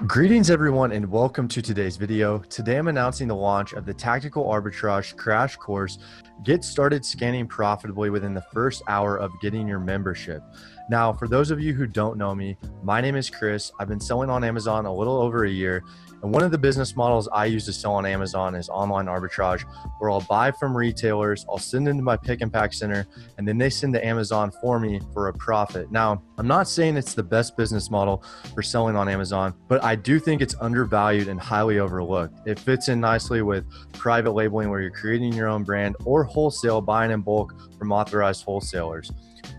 Greetings everyone and welcome to today's video. Today I'm announcing the launch of the Tactical Arbitrage Crash Course. Get started scanning profitably within the first hour of getting your membership. Now, for those of you who don't know me, my name is Kris. I've been selling on Amazon a little over a year. And one of the business models I use to sell on Amazon is online arbitrage, where I'll buy from retailers, I'll send into my pick and pack center, and then they send to Amazon for me for a profit. Now, I'm not saying it's the best business model for selling on Amazon, but I do think it's undervalued and highly overlooked. It fits in nicely with private labeling, where you're creating your own brand, or wholesale, buying in bulk from authorized wholesalers.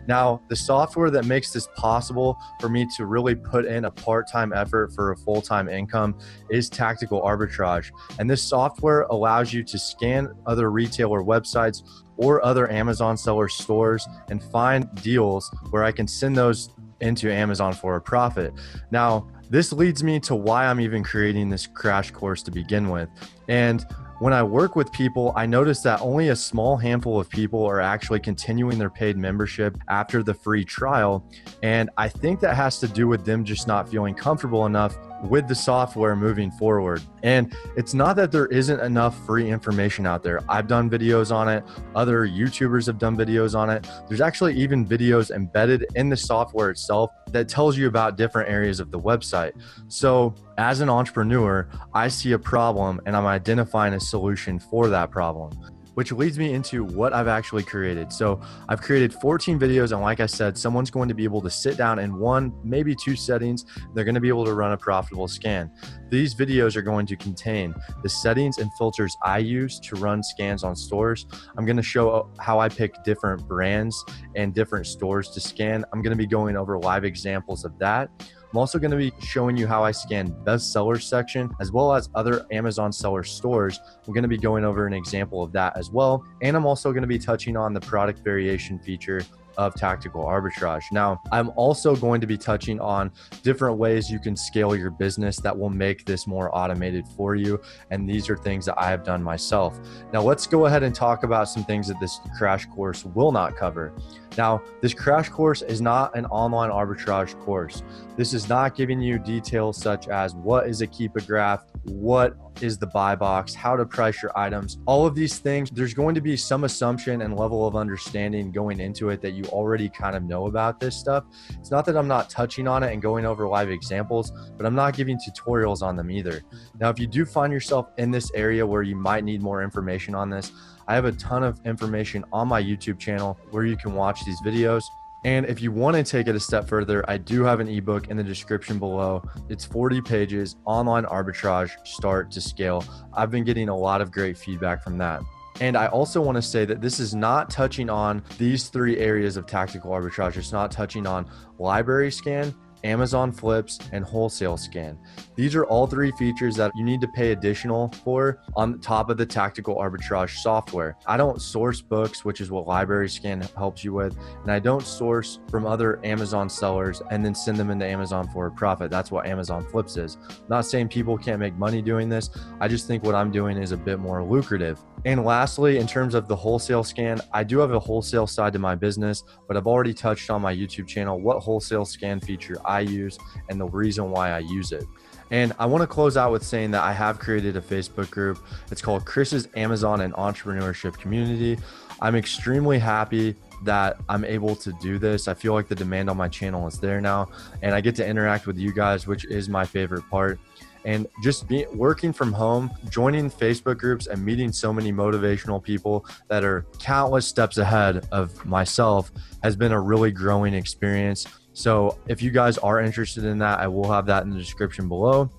Now, the software that makes this possible for me to really put in a part-time effort for a full-time income is Tactical Arbitrage. And this software allows you to scan other retailer websites or other Amazon seller stores and find deals where I can send those into Amazon for a profit. Now, this leads me to why I'm even creating this crash course to begin with. And when I work with people, I notice that only a small handful of people are actually continuing their paid membership after the free trial. And I think that has to do with them just not feeling comfortable enough with the software moving forward. And it's not that there isn't enough free information out there. I've done videos on it. Other YouTubers have done videos on it. There's actually even videos embedded in the software itself that tells you about different areas of the website. So as an entrepreneur, I see a problem and I'm identifying a solution for that problem, which leads me into what I've actually created. So I've created 14 videos, and like I said, someone's going to be able to sit down in one, maybe two settings. They're going to be able to run a profitable scan. These videos are going to contain the settings and filters I use to run scans on stores. I'm going to show how I pick different brands and different stores to scan. I'm going to be going over live examples of that. I'm also going to be showing you how I scan bestseller section as well as other Amazon seller stores. I'm going to be going over an example of that as well. And I'm also going to be touching on the product variation feature of Tactical Arbitrage. Now, I'm also going to be touching on different ways you can scale your business that will make this more automated for you. And these are things that I have done myself. Now, let's go ahead and talk about some things that this crash course will not cover. Now, this crash course is not an online arbitrage course. This is not giving you details such as what is a keep a graph, what is the buy box, how to price your items, all of these things. There's going to be some assumption and level of understanding going into it that you already kind of know about this stuff. It's not that I'm not touching on it and going over live examples, but I'm not giving tutorials on them either. Now, if you do find yourself in this area where you might need more information on this, I have a ton of information on my YouTube channel where you can watch these videos. And if you want to take it a step further, I do have an ebook in the description below. It's 40 pages, Online Arbitrage, Start to Scale. I've been getting a lot of great feedback from that. And I also want to say that this is not touching on these three areas of Tactical Arbitrage. It's not touching on library scan, Amazon flips, and wholesale scan. These are all three features that you need to pay additional for on top of the Tactical Arbitrage software. I don't source books, which is what library scan helps you with, and I don't source from other Amazon sellers and then send them into Amazon for a profit. That's what Amazon flips is. I'm not saying people can't make money doing this. I just think what I'm doing is a bit more lucrative. And lastly, in terms of the wholesale scan, I do have a wholesale side to my business, but I've already touched on my YouTube channel what wholesale scan feature I use and the reason why I use it. And I want to close out with saying that I have created a Facebook group. It's called Kris's Amazon and Entrepreneurship Community. I'm extremely happy that I'm able to do this. I feel like the demand on my channel is there now, and I get to interact with you guys, which is my favorite part. And just working from home, joining Facebook groups and meeting so many motivational people that are countless steps ahead of myself has been a really growing experience. So if you guys are interested in that, I will have that in the description below.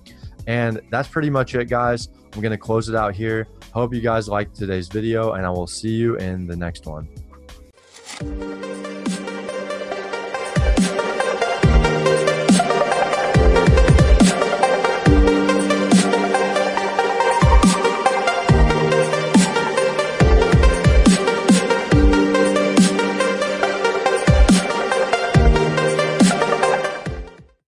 And that's pretty much it, guys. I'm going to close it out here. Hope you guys liked today's video, and I will see you in the next one.